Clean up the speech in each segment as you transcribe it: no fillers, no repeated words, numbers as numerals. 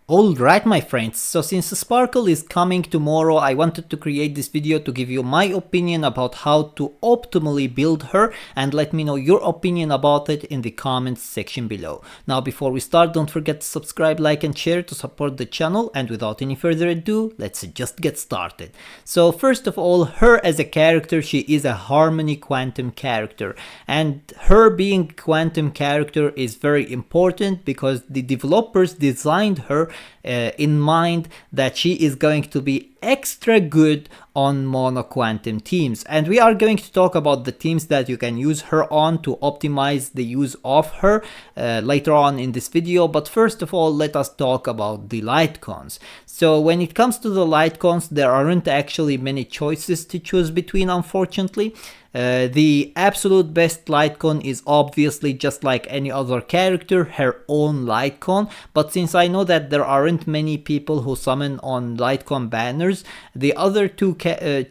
Alright my friends, so since Sparkle is coming tomorrow, I wanted to create this video to give you my opinion about how to optimally build her, and let me know your opinion about it in the comments section below. Now before we start, don't forget to subscribe, like and share to support the channel, and without any further ado, let's just get started. So first of all, her as a character, she is a Harmony Quantum character, and her being quantum character is very important because the developers designed her in mind that she is going to be extra good on mono quantum teams, and we are going to talk about the teams that you can use her on to optimize the use of her later on in this video. But first of all, let us talk about the light cons. So when it comes to the light cons, there aren't actually many choices to choose between, unfortunately. The absolute best light con is obviously, just like any other character, her own light con, but since I know that there aren't many people who summon on light con banners, the other two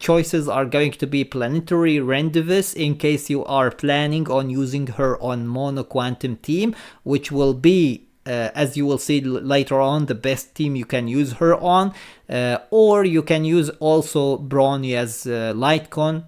choices are going to be Planetary Rendezvous in case you are planning on using her on mono quantum team, which will be as you will see later on, the best team you can use her on, or you can use also Brawny as light con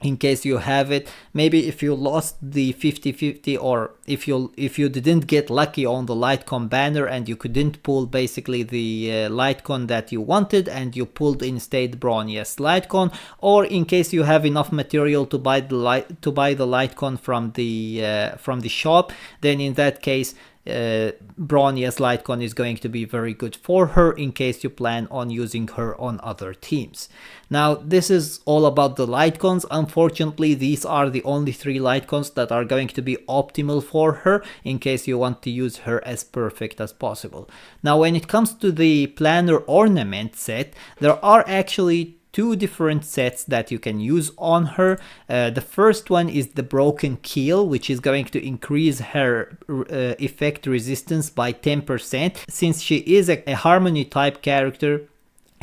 in case you have it. Maybe if you lost the 50-50, or if you didn't get lucky on the Lightcon banner and you couldn't pull basically the Lightcon that you wanted, and you pulled instead Brawny as Lightcon, or in case you have enough material to buy the Lightcon from the shop, then in that case Brawny as Lightcon is going to be very good for her in case you plan on using her on other teams. Now this is all about the Lightcons. Unfortunately, these are the only 3 Lightcons that are going to be optimal for her in case you want to use her as perfect as possible. Now when it comes to the planar ornament set, there are actually 2 different sets that you can use on her. The first one is the Broken Keel, which is going to increase her effect resistance by 10%. Since she is a Harmony type character,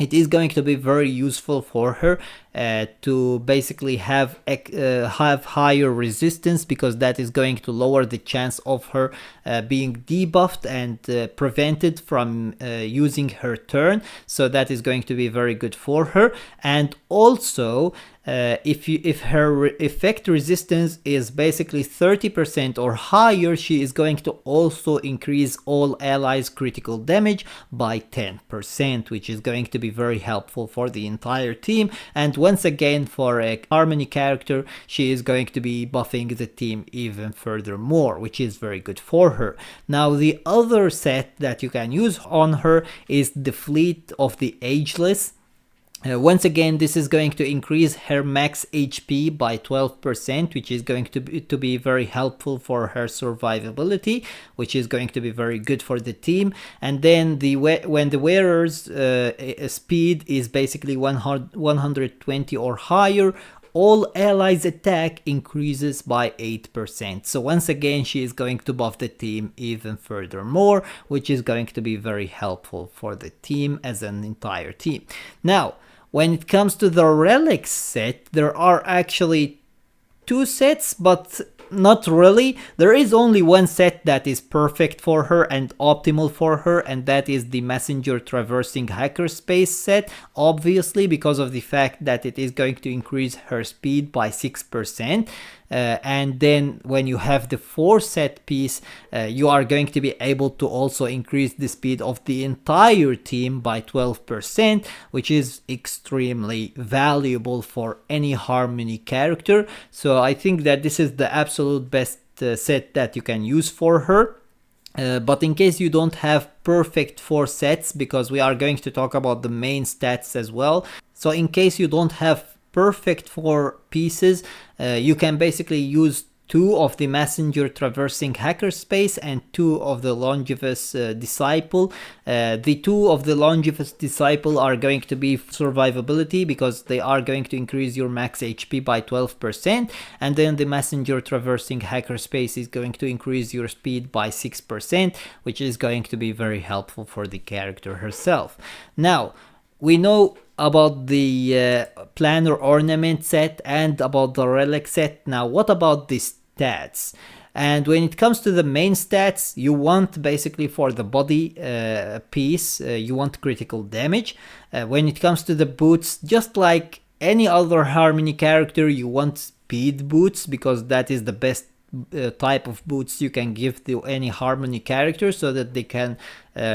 it is going to be very useful for her to basically have higher resistance, because that is going to lower the chance of her being debuffed and prevented from using her turn. So that is going to be very good for her. And also if her effect resistance is basically 30% or higher, she is going to also increase all allies critical damage by 10%, which is going to be very helpful for the entire team. And once again, for a Harmony character, she is going to be buffing the team even furthermore, which is very good for her. Now the other set that you can use on her is the Fleet of the Ageless. Once again, this is going to increase her max HP by 12%, which is going to be very helpful for her survivability, which is going to be very good for the team. And then when the wearer's speed is basically 120 or higher, all allies attack increases by 8%. So once again, she is going to buff the team even furthermore, which is going to be very helpful for the team as an entire team. Now, when it comes to the relics set, there are actually 2 sets, but not really. There is only one set that is perfect for her and optimal for her, and that is the Messenger Traversing Hackerspace set, obviously because of the fact that it is going to increase her speed by 6%. And then when you have the 4 set piece, you are going to be able to also increase the speed of the entire team by 12%, which is extremely valuable for any Harmony character. So I think that this is the absolute best set that you can use for her. But in case you don't have perfect 4 sets, because we are going to talk about the main stats as well, so in case you don't have perfect 4 pieces, you can basically use 2 of the Messenger Traversing Hackerspace and 2 of the Longevous Disciple. The 2 of the Longevous Disciple are going to be survivability, because they are going to increase your max HP by 12%, and then the Messenger Traversing Hackerspace is going to increase your speed by 6%, which is going to be very helpful for the character herself. Now, we know about the planar ornament set and about the relic set. Now what about the stats? And when it comes to the main stats, you want basically for the body piece, you want critical damage. When it comes to the boots, just like any other Harmony character, you want speed boots, because that is the best type of boots you can give to any Harmony character, so that they can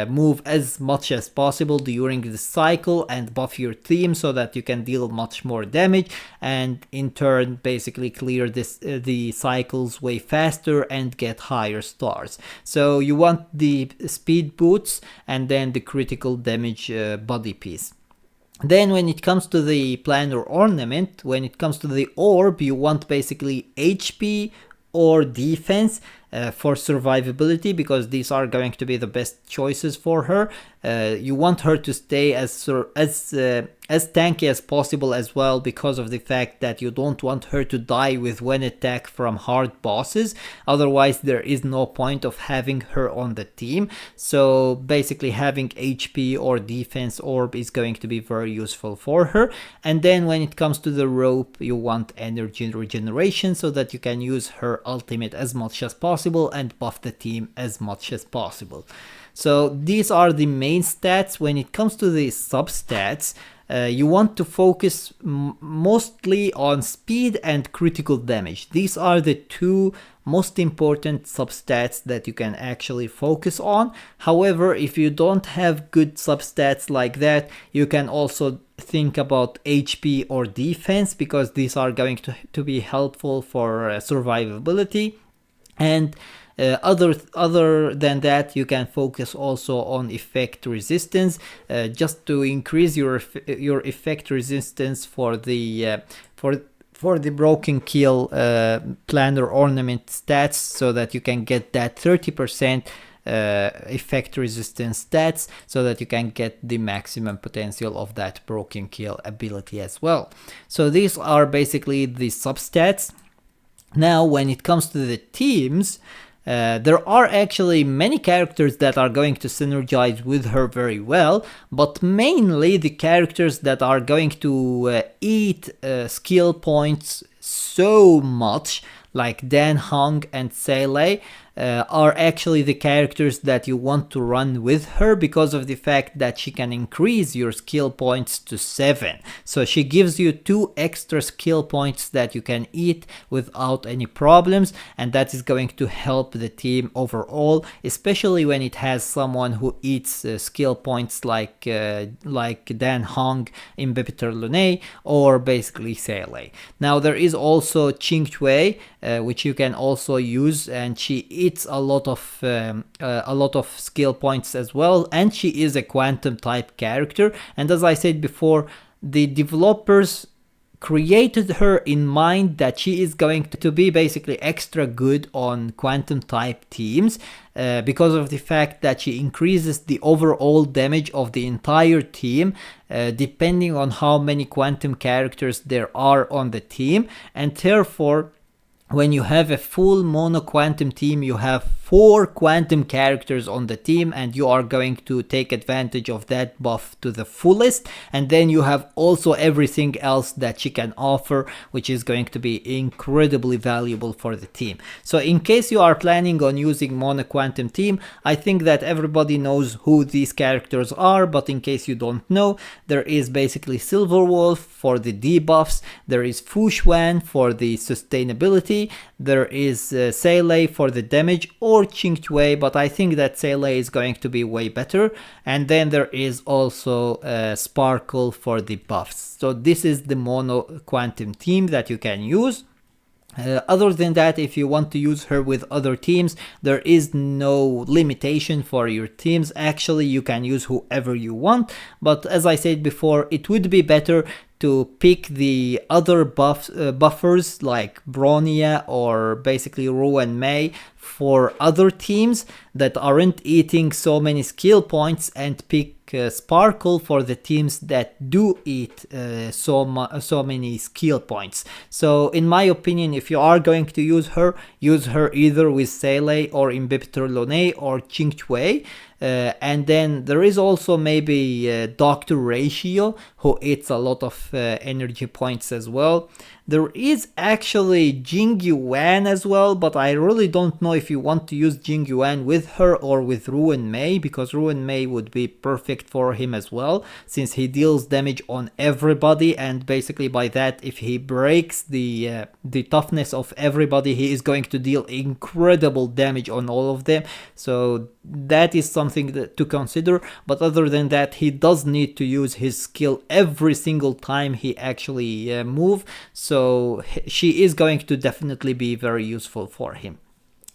move as much as possible during the cycle and buff your team, so that you can deal much more damage and in turn basically clear the cycles way faster and get higher stars. So you want the speed boots and then the critical damage body piece. Then when it comes to the planar ornament, when it comes to the orb, you want basically HP or defense for survivability, because these are going to be the best choices for her. You want her to stay as tanky as possible as well, because of the fact that you don't want her to die with one attack from hard bosses. Otherwise there is no point of having her on the team. So basically having HP or defense orb is going to be very useful for her. And then when it comes to the rope, you want energy regeneration, so that you can use her ultimate as much as possible and buff the team as much as possible. So these are the main stats. When it comes to the substats, you want to focus mostly on speed and critical damage. These are the two most important substats that you can actually focus on. However, if you don't have good substats like that, you can also think about HP or defense, because these are going to be helpful for survivability. And other than that, you can focus also on effect resistance, just to increase your effect resistance for the broken kill planar ornament stats, so that you can get that 30% effect resistance stats, so that you can get the maximum potential of that broken kill ability as well. So these are basically the substats. Now when it comes to the teams, there are actually many characters that are going to synergize with her very well, but mainly the characters that are going to eat skill points so much, like Dan Hong and Seilei, are actually the characters that you want to run with her, because of the fact that she can increase your skill points to 7. So she gives you 2 extra skill points that you can eat without any problems, and that is going to help the team overall, especially when it has someone who eats skill points like Dan Hong, Imbibitor Lunay, or basically Seilei. Now there is also Qing Chui, which you can also use, and she eats a lot of skill points as well, and she is a quantum type character. And as I said before, the developers created her in mind that she is going to be basically extra good on quantum type teams, because of the fact that she increases the overall damage of the entire team, depending on how many quantum characters there are on the team. And therefore, when you have a full mono quantum team, you have 4 quantum characters on the team, and you are going to take advantage of that buff to the fullest. And then you have also everything else that she can offer, which is going to be incredibly valuable for the team. So in case you are planning on using mono quantum team, I think that everybody knows who these characters are, but in case you don't know, there is basically Silver Wolf for the debuffs, there is Fu Xuan for the sustainability, there is Seilei for the damage, or Qing Chui, but I think that Seilei is going to be way better. And then there is also Sparkle for the buffs. So this is the mono quantum team that you can use. Other than that, if you want to use her with other teams, there is no limitation for your teams. Actually, you can use whoever you want, but as I said before, it would be better to pick the other buffers like Bronia or basically Ru and Mei for other teams that aren't eating so many skill points, and pick Sparkle for the teams that do eat so many skill points. So in my opinion, if you are going to use her either with Seilei or Imbibitor Lunay or Qing Chui. And then there is also maybe Dr. Ratio, who eats a lot of energy points as well. There is actually Jing Yuan as well, but I really don't know if you want to use Jing Yuan with her or with Ruin Mei, because Ruin Mei would be perfect for him as well, since he deals damage on everybody, and basically by that, if he breaks the toughness of everybody, he is going to deal incredible damage on all of them. So that is something to consider, but other than that, he does need to use his skill every single time he actually move, so she is going to definitely be very useful for him.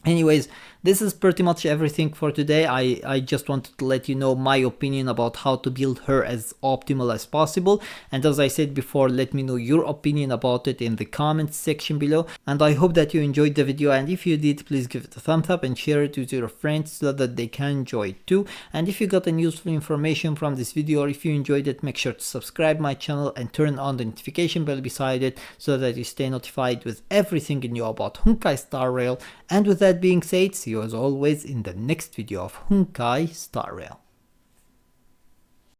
Anyways, this is pretty much everything for today. I just wanted to let you know my opinion about how to build her as optimal as possible. And as I said before, let me know your opinion about it in the comments section below. And I hope that you enjoyed the video. And if you did, please give it a thumbs up and share it with your friends so that they can enjoy it too. And if you got any useful information from this video, or if you enjoyed it, make sure to subscribe my channel and turn on the notification bell beside it so that you stay notified with everything new about Honkai Star Rail. And with that being said, see you as always in the next video of Honkai Star Rail.